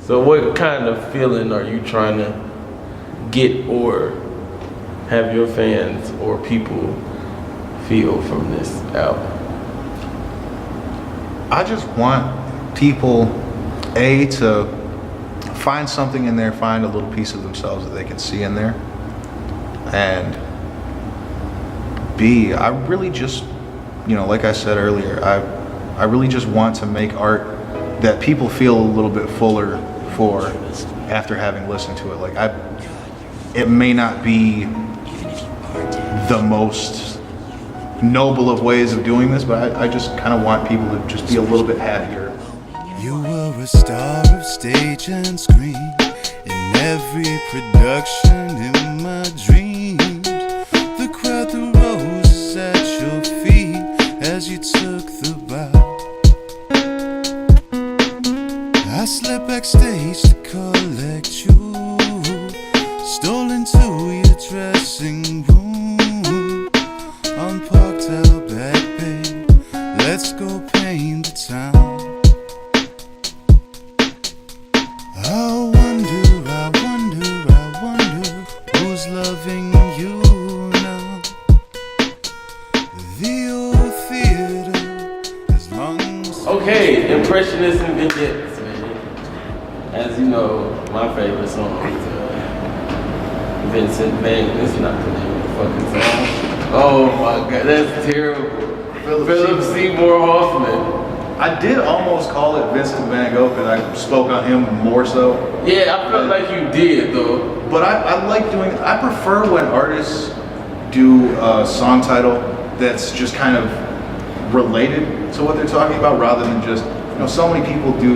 So what kind of feeling are you trying to get or have your fans or people feel from this album? I just want people, A, to find something in there, find a little piece of themselves that they can see in there. And B, I really just, like I said earlier, I really just want to make art that people feel a little bit fuller for after having listened to it. Like it may not be the most noble of ways of doing this, but I just kind of want people to just be a little bit happier. You were a star of stage and screen, in every production in my dreams. The crowd threw roses at your feet as you took the bow. I slept backstage to collect you, stole into your dressing room, unparked out back, babe. Let's go paint the town. I wonder who's loving you now. The old theater, as long as... Okay, Impressionist Vignettes, baby. As you know, my favorite song is Vincent Van. This is not the name of the fucking song. Oh my god, that's terrible. Philip Seymour Hoffman. I did almost call it Vincent Van Gogh because I spoke on him more so. Yeah, I felt like you did though. But I like doing, I prefer when artists do a song title that's just kind of related to what they're talking about rather than just, so many people do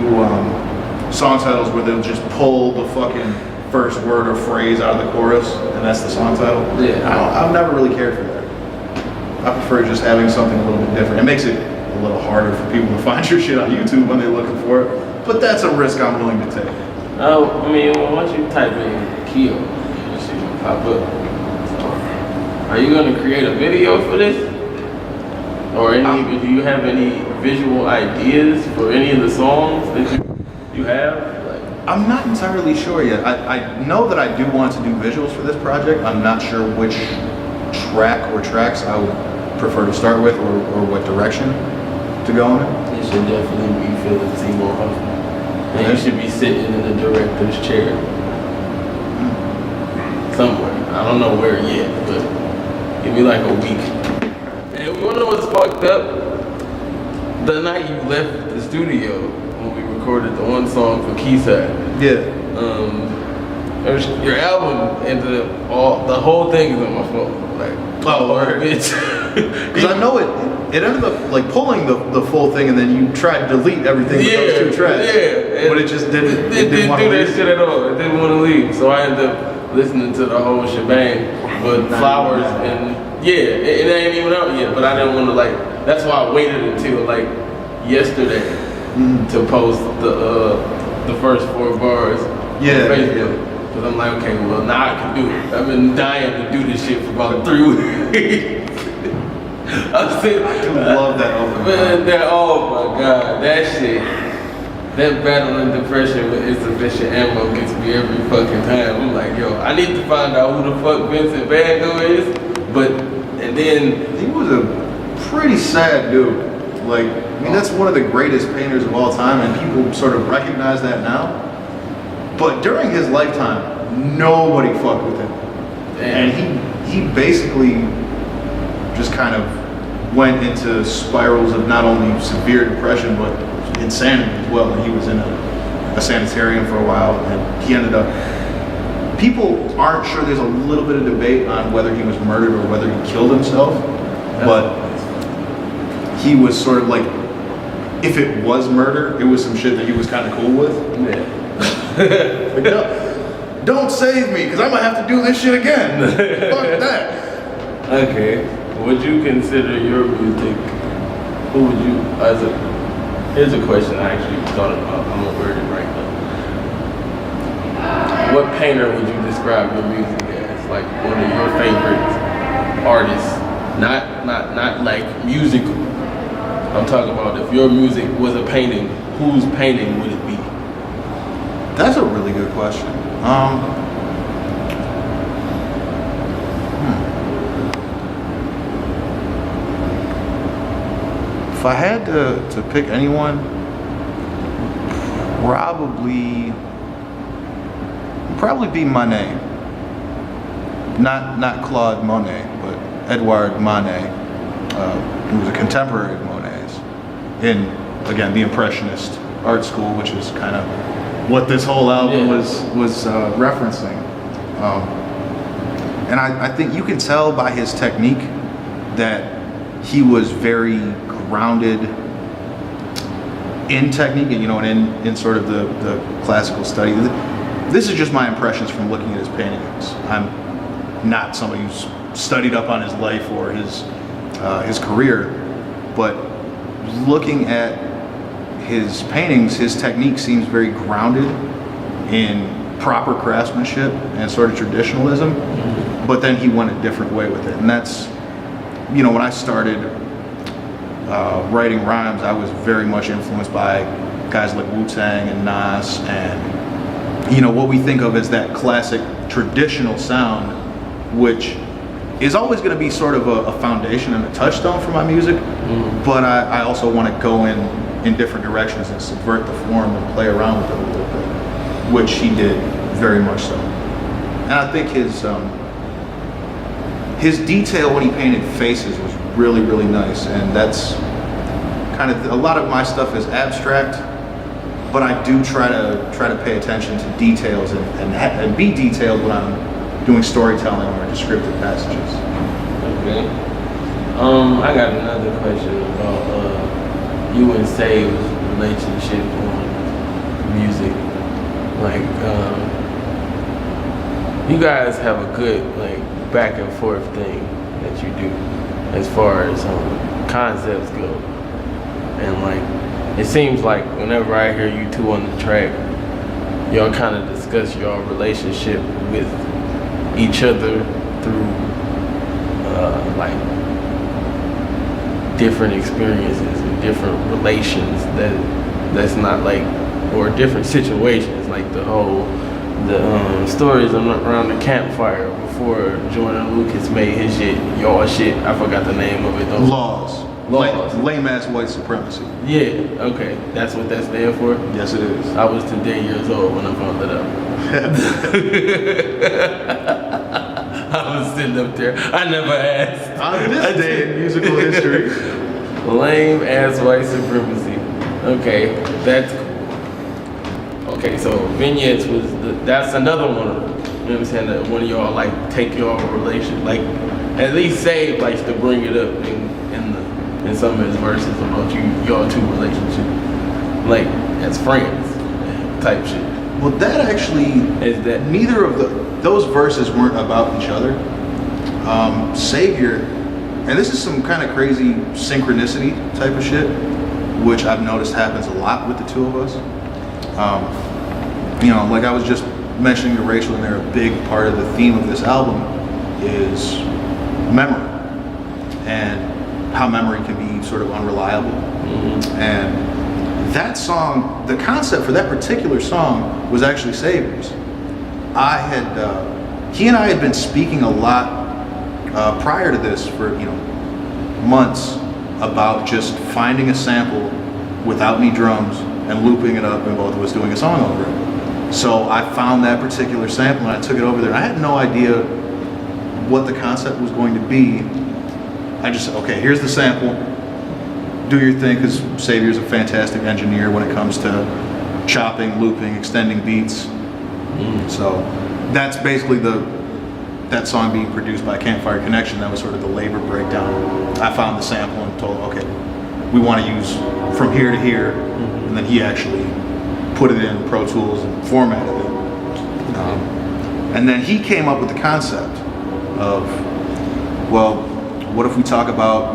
song titles where they'll just pull the fucking first word or phrase out of the chorus and that's the song title. Yeah. I've never really cared for that. I prefer just having something a little bit different. It makes it a little harder for people to find your shit on YouTube when they're looking for it, but that's a risk I'm willing to take. Oh, I mean, once you type in Keo, your shit will pop up. So, are you gonna create a video for this? Or do you have any visual ideas for any of the songs that you have? I'm not entirely sure yet. I know that I do want to do visuals for this project. I'm not sure which track or tracks I would prefer to start with or what direction to go in it. It should definitely be Philip Seymour Hoffman. And you should be sitting in the director's chair. Somewhere. I don't know where yet, but give me like a week. And you wanna know what's fucked up? The night you left the studio when we recorded the one song for Keyside. Yeah. Your album ended up the whole thing is on my phone. Like, word. Bitch. Because I know it ended up like pulling the full thing and then you tried to delete everything with those two tracks. Yeah. But it just didn't. It didn't do that shit at all. It didn't want to leave. So I ended up listening to the whole shebang with Flowers and it ain't even out yet. But I didn't want to that's why I waited until yesterday to post the first 4 bars on Facebook. Because I'm like, okay, well now I can do it. I've been dying to do this shit for about 3 weeks. I love that opening. Man, oh my god, that shit. That battling depression with insufficient ammo gets me every fucking time. I'm like, yo, I need to find out who the fuck Vincent Van Gogh is. And then he was a pretty sad dude. That's one of the greatest painters of all time, and people sort of recognize that now. But during his lifetime, nobody fucked with him. And he basically just kind of went into spirals of not only severe depression, but insanity as well. And he was in a sanitarium for a while, and he ended up... People aren't sure. There's a little bit of debate on whether he was murdered or whether he killed himself. But he was sort of if it was murder, it was some shit that he was kind of cool with. Yeah. Don't save me, because I'm going to have to do this shit again. Fuck that. Okay. Would you consider your music, who would you, here's a question I actually thought about. I'm going to word it right now. What painter would you describe your music as? Like one of your favorite artists? Not like musical. I'm talking about if your music was a painting, whose painting would it be? That's a really good question. If I had to pick anyone, probably be Manet. Not Claude Monet, but Edouard Manet, who was a contemporary of Monet's in, again, the Impressionist art school, which is kind of what this whole album was referencing. And I think you can tell by his technique that he was very grounded in technique, and and in sort of the classical study. This is just my impressions from looking at his paintings. I'm not somebody who's studied up on his life or his career, but looking at his paintings, his technique seems very grounded in proper craftsmanship and sort of traditionalism, but then he went a different way with it. And that's, when I started writing rhymes, I was very much influenced by guys like Wu-Tang and Nas, and what we think of as that classic traditional sound, which is always going to be sort of a foundation and a touchstone for my music, but I also want to go in different directions and subvert the form and play around with it a little bit, which he did very much so. And I think his detail when he painted faces was really, really nice, and that's kind of, a lot of my stuff is abstract, but I do try to pay attention to details and be detailed when I'm doing storytelling or descriptive passages. Okay. I got another question about you and Save's relationship on music. Like, you guys have a good back and forth thing that you do as far as concepts go, and it seems like whenever I hear you two on the track, y'all kind of discuss your relationship with each other through different experiences and different relations that's not or different situations, like the stories around the campfire before Jordan Lucas made his shit, y'all shit. I forgot the name of it though. Laws. Lame ass white supremacy. Yeah, okay. That's what that stands for? Yes, it is. I was today years old when I found that out. I was sitting up there. I never asked. On this day in musical history. Lame ass white supremacy. Okay, that's cool. Okay, so Vignettes was that's another one of them. You know what I'm saying? That one of y'all take your relation, at least Save likes to bring it up in some of his verses about y'all two relationship, as friends type shit. Well, that actually is that neither of those verses weren't about each other. Savior, and this is some kind of crazy synchronicity type of shit, which I've noticed happens a lot with the two of us. I was just mentioning to Rachel, and they're a big part of the theme of this album is memory, and how memory can be sort of unreliable. And that song, the concept for that particular song was actually Savior's. He and I had been speaking a lot prior to this for months about just finding a sample without any drums and looping it up and both of us doing a song over it. So I found that particular sample and I took it over there. I had no idea what the concept was going to be. I just said, okay, here's the sample. Do your thing, because Savior's a fantastic engineer when it comes to chopping, looping, extending beats. So that's basically that song being produced by Campfire Connection. That was sort of the labor breakdown. I found the sample and told, okay, we want to use from here to here, and then he actually put it in Pro Tools and formatted it. And then he came up with the concept of, well, what if we talk about,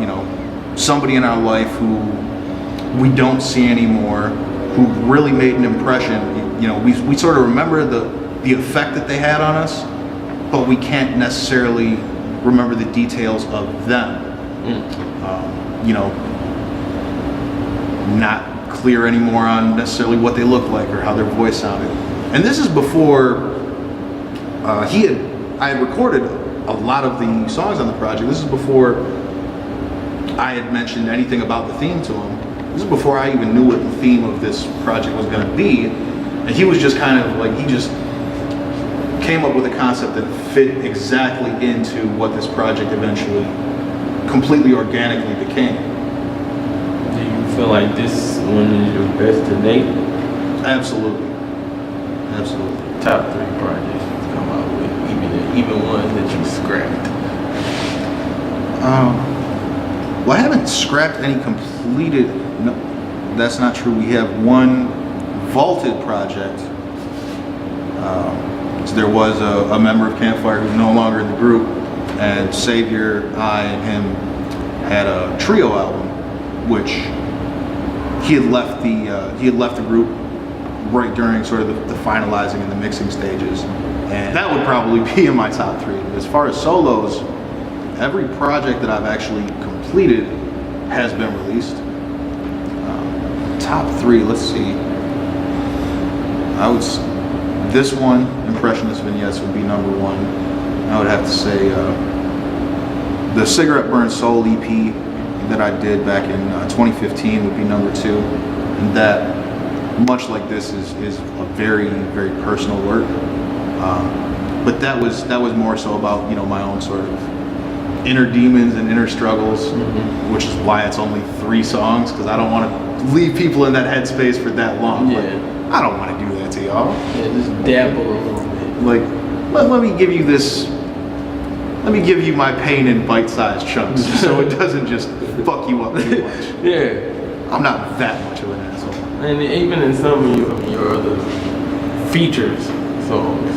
somebody in our life who we don't see anymore, who really made an impression. We sort of remember the effect that they had on us, but we can't necessarily remember the details of them. Not clear anymore on necessarily what they look like or how their voice sounded. And this is before I had recorded a lot of the songs on the project. This is before I had mentioned anything about the theme to him. This is before I even knew what the theme of this project was going to be. And he was just kind of like, he just came up with a concept that fit exactly into what this project eventually completely organically became. Do you feel like this one is your best to date? Absolutely. Absolutely. Top 3 projects you've come out with, even ones that you scrapped. Well, I haven't scrapped any completed. No, that's not true. We have one vaulted project. So there was a member of Campfire who's no longer in the group, and Savior, I, and him had a trio album, which he had left the group right during sort of the finalizing and the mixing stages, and that would probably be in my top 3. As far as solos, every project that I've actually completed has been released. Top 3, let's see. This one, Impressionist Vignettes, would be number 1. I would have to say the Cigarette Burn Soul EP that I did back in 2015 would be number 2. And that, much like this, is a very, very personal work. But that was more so about, you know, my own sort of inner demons and inner struggles, which is why it's only 3 songs, because I don't want to leave people in that headspace for that long. Yeah. Like, I don't want to do that to y'all. Yeah, just dabble a little bit. Like, let me give you this. Let me give you my pain in bite-sized chunks, so it doesn't just fuck you up too much. Yeah. I'm not that much of an asshole. And even in some of your other features songs,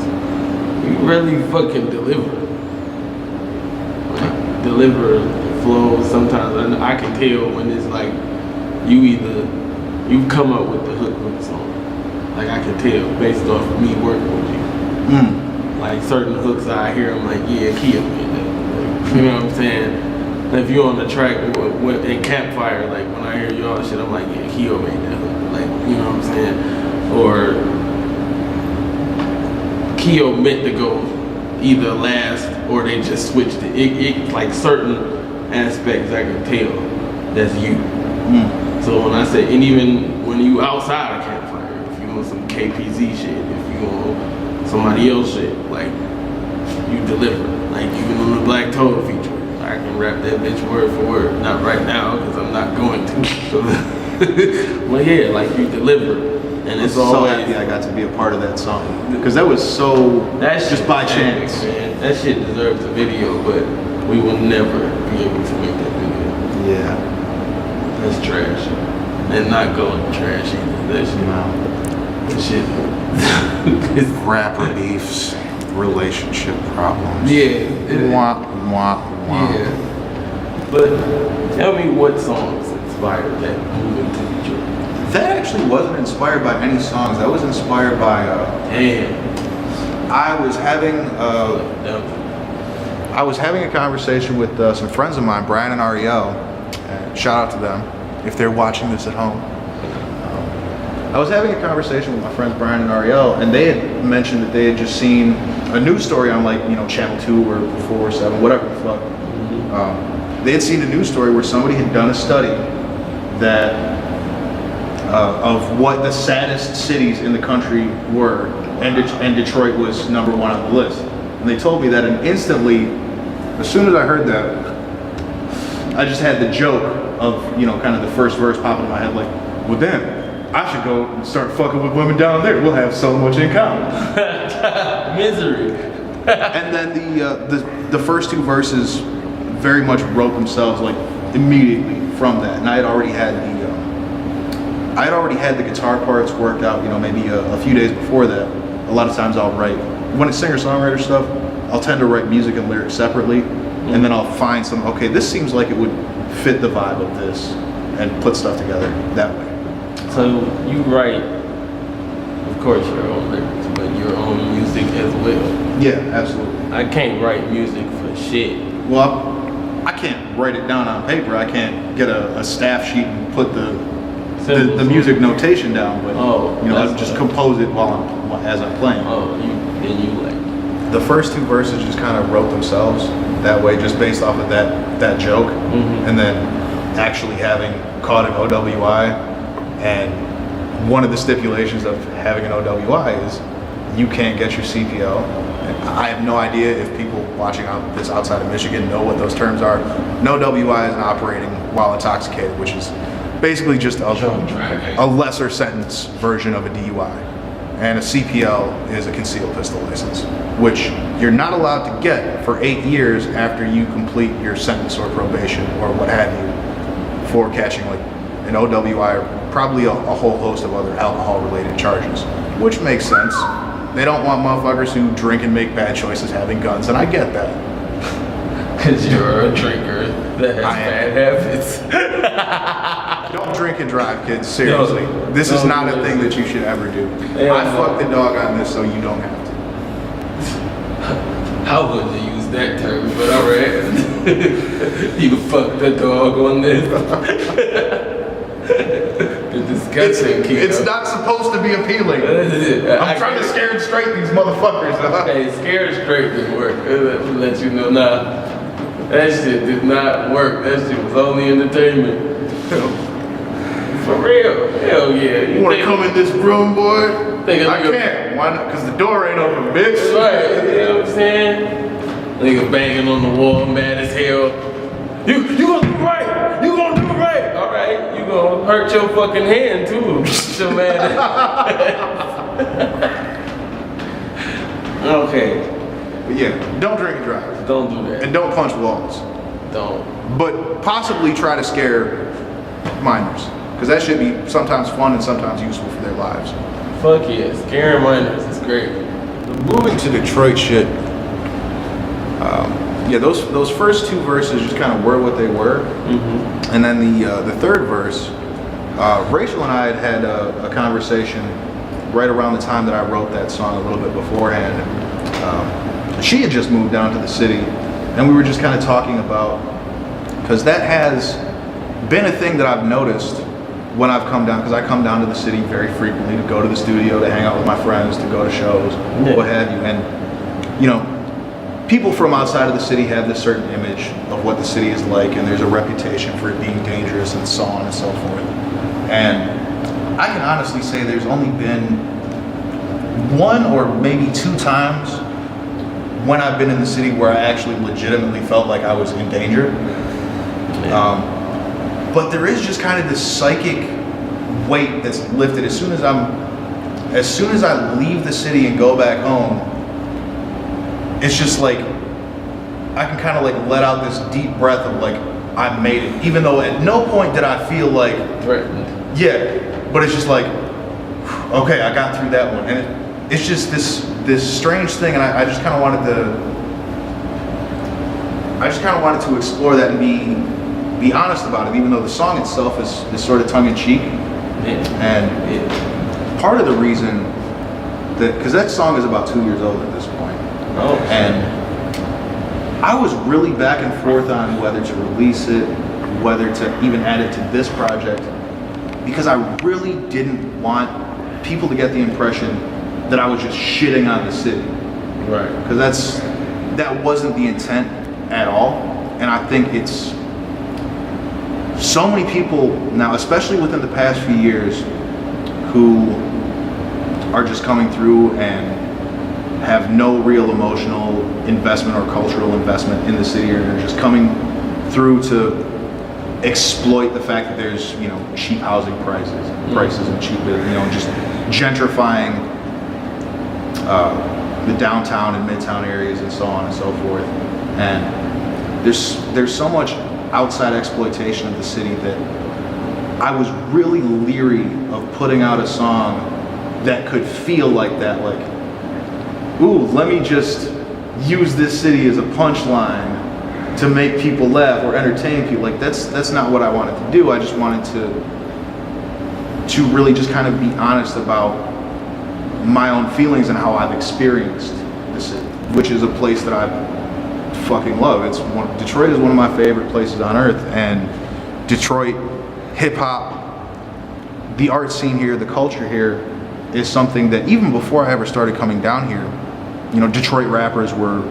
you really fucking deliver. Like, deliver flows sometimes. And I can tell when it's like, you come up with the hook of the song. Like, I can tell based off of me working with you. Like, certain hooks I hear, I'm like, yeah, Kia made that. Like, you know what I'm saying? And if you're on the track in Campfire, like, when I hear y'all shit, I'm like, yeah, Kia made that hook. Like, you know what I'm saying? Or Keo meant to go either last or they just switched it. It like certain aspects I can tell that's you. So when I say, and even when you outside of Campfire, if you on some KPZ shit, if you on somebody else shit, like, you deliver. Like, even on the Black Toad feature, I can rap that bitch word for word. Not right now, because I'm not going to. But yeah, like, you deliver. And it's so always, happy I got to be a part of that song, because that was so that's just by chance. Man. That shit deserves a video, but we will never be able to make that video. Yeah. That's trash. And not going trash either. That shit. It's Rapper beefs, relationship problems. Yeah. Wah, wah, wah. Yeah. But tell me what songs inspired that move into Detroit. That actually wasn't inspired by any songs. That was inspired by Damn. I was having a conversation with some friends of mine, Brian and Ariel. Shout out to them if they're watching this at home. I was having a conversation with my friends Brian and Ariel, and they had mentioned that they had just seen a news story on, like, you know, Channel 2 or 4 or 7, whatever the fuck. They had seen a news story where somebody had done a study that of what the saddest cities in the country were, and Detroit was number 1 on the list. And they told me that, and instantly, as soon as I heard that, I just had the joke of, you know, kind of the first verse popping in my head, like, well, damn, I should go and start fucking with women down there. We'll have so much in common. Misery. And then the first 2 verses very much wrote themselves, like, immediately from that. And I had already had the guitar parts worked out, you know, maybe a few days before that. A lot of times I'll write, when it's singer-songwriter stuff, I'll tend to write music and lyrics separately, and then I'll find some, okay, this seems like it would fit the vibe of this, and put stuff together that way. So you write, of course, your own lyrics, but your own music as well. Yeah, absolutely. I can't write music for shit. Well, I can't write it down on paper. I can't get a staff sheet and put the music notation down, but you know, I just compose it while as I'm playing. Oh, you like. The first two verses just kind of wrote themselves that way, just based off of that joke, and then actually having caught an OWI, and one of the stipulations of having an OWI is you can't get your CPL. And I have no idea if people watching this outside of Michigan know what those terms are. No WI is operating while intoxicated, which is basically just a lesser sentence version of a DUI. And a CPL is a concealed pistol license, which you're not allowed to get for 8 years after you complete your sentence or probation or what have you for catching like an OWI or probably a whole host of other alcohol-related charges, which makes sense. They don't want motherfuckers who drink and make bad choices having guns, and I get that. Because you're a drinker that has bad habits. Don't drink and drive, kids. Seriously. This is not a thing that you should ever do. I fucked the dog on this so you don't have to. I wouldn't use that term, but alright. You fucked the dog on this. The discussion, it's not supposed to be appealing. I'm trying to scare and straight these motherfuckers. Hey, scare and straight didn't work. Let you know now. That shit did not work. That shit was only entertainment. For real. Hell yeah. You wanna come in this room, boy? I can't. Why not? Because the door ain't open, bitch. Right. You know what I'm saying? Nigga banging on the wall, mad as hell. You gonna do right. You gonna do right. All right. You gonna hurt your fucking hand too. So mad. Okay. But yeah, don't drink and drive. Don't do that. And don't punch walls. Don't. But possibly try to scare minors. Because that should be sometimes fun and sometimes useful for their lives. Fuck yeah. Scaring minors is great. Moving to Detroit shit. Yeah, those first two verses just kind of were what they were. And then the third verse, Rachel and I had a conversation right around the time that I wrote that song, a little bit beforehand. She had just moved down to the city, and we were just kind of talking about, because that has been a thing that I've noticed when I've come down, because I come down to the city very frequently to go to the studio, to hang out with my friends, to go to shows, what have you. And, you know, people from outside of the city have this certain image of what the city is like, and there's a reputation for it being dangerous and so on and so forth. And I can honestly say there's only been one or maybe two times when I've been in the city where I actually legitimately felt like I was in danger. But there is just kind of this psychic weight that's lifted as soon as I leave the city and go back home. It's just like I can kind of like let out this deep breath of like I made it, even though at no point did I feel like threatened. Yeah, but it's just like okay, I got through that one, and it's just this strange thing, and I just kind of wanted to explore that and be honest about it, even though the song itself is sort of tongue-in-cheek. And part of the reason that, because that song is about 2 years old at this point. Oh. And I was really back and forth on whether to release it, whether to even add it to this project, because I really didn't want people to get the impression that I was just shitting on the city. Right. Because that wasn't the intent at all. And I think it's so many people now, especially within the past few years, who are just coming through and have no real emotional investment or cultural investment in the city, or they're just coming through to exploit the fact that there's, you know, cheap housing prices and cheap, you know, just gentrifying the downtown and midtown areas and so on and so forth. And there's so much outside exploitation of the city that I was really leery of putting out a song that could feel like that, like, ooh, let me just use this city as a punchline to make people laugh or entertain people. Like that's not what I wanted to do. I just wanted to really just kind of be honest about my own feelings and how I've experienced the city, which is a place that I fucking love. Detroit is one of my favorite places on earth, and Detroit hip hop, the art scene here, the culture here is something that even before I ever started coming down here, you know, Detroit rappers were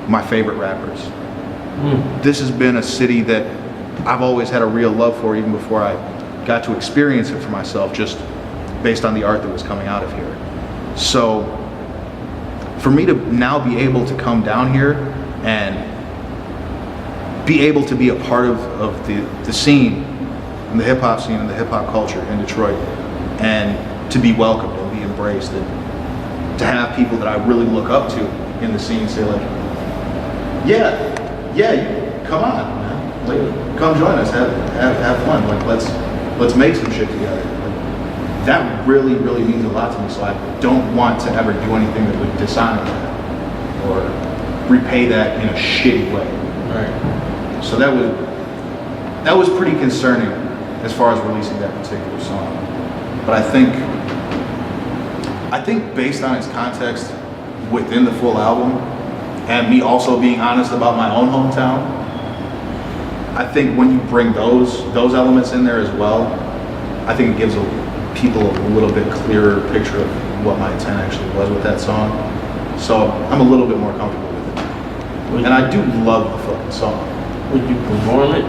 my favorite rappers. This has been a city that I've always had a real love for, even before I got to experience it for myself, just based on the art that was coming out of here. So for me to now be able to come down here and be able to be a part of the scene, and the hip hop scene and the hip hop culture in Detroit, and to be welcomed and be embraced, and to have people that I really look up to in the scene say like, yeah, come on, man. Like, come join us, have fun. Like, let's make some shit together. Like, that really, really means a lot to me. So I don't want to ever do anything that would dishonor that or repay that in a shitty way. Right. So that was pretty concerning as far as releasing that particular song. But I think based on its context within the full album, and me also being honest about my own hometown, I think when you bring those elements in there as well, I think it gives people a little bit clearer picture of what my intent actually was with that song. So I'm a little bit more comfortable with it. And I do love the fucking song. Would you perform it?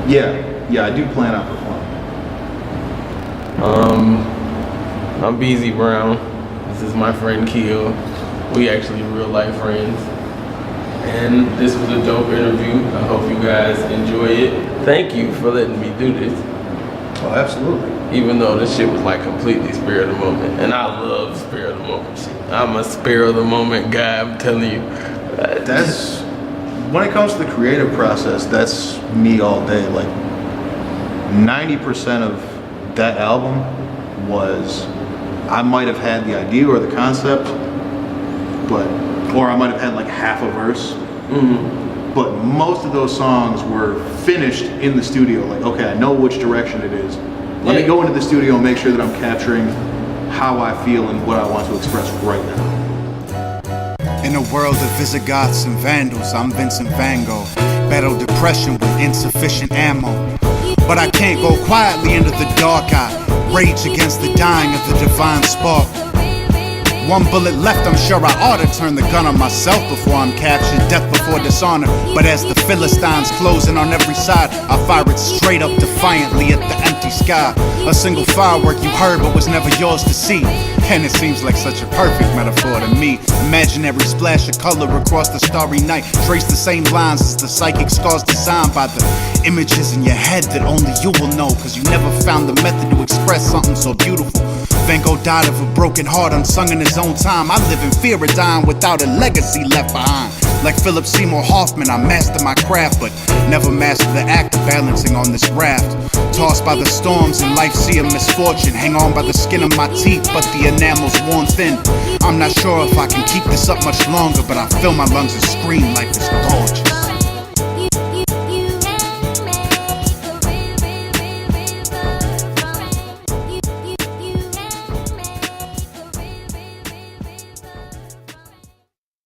Yeah, I do plan on performing. I'm Beezy Brown. This is my friend Keel. We actually real life friends. And this was a dope interview. I hope you guys enjoy it. Thank you for letting me do this. Oh, absolutely. Even though this shit was like completely spur of the moment. And I love spur of the moment shit. I'm a spur of the moment guy, I'm telling you. That's, when it comes to the creative process, that's me all day. Like 90% of that album was, I might have had the idea or the concept, or I might have had like half a verse. But most of those songs were finished in the studio. Like, okay, I know which direction it is. Let me go into the studio and make sure that I'm capturing how I feel and what I want to express right now. In a world of Visigoths and Vandals, I'm Vincent Van Gogh. Battle depression with insufficient ammo. But I can't go quietly into the dark. I rage against the dying of the divine spark. One bullet left, I'm sure I ought to turn the gun on myself before I'm captured. Death before dishonor. But as the Philistines closing on every side, I fire it straight up defiantly at the empty sky. A single firework you heard but was never yours to see. And it seems like such a perfect metaphor to me. Imaginary splash of color across the starry night. Trace the same lines as the psychic scars designed by the images in your head that only you will know. Cause you never found the method to express something so beautiful. Van Gogh died of a broken heart, unsung in his own time. I live in fear of dying without a legacy left behind. Like Philip Seymour Hoffman, I master my craft, but never master the act of balancing on this raft. Tossed by the storms and life's sea of misfortune. Hang on by the skin of my teeth, but the enamel's worn thin. I'm not sure if I can keep this up much longer, but I fill my lungs and scream, life is gorgeous.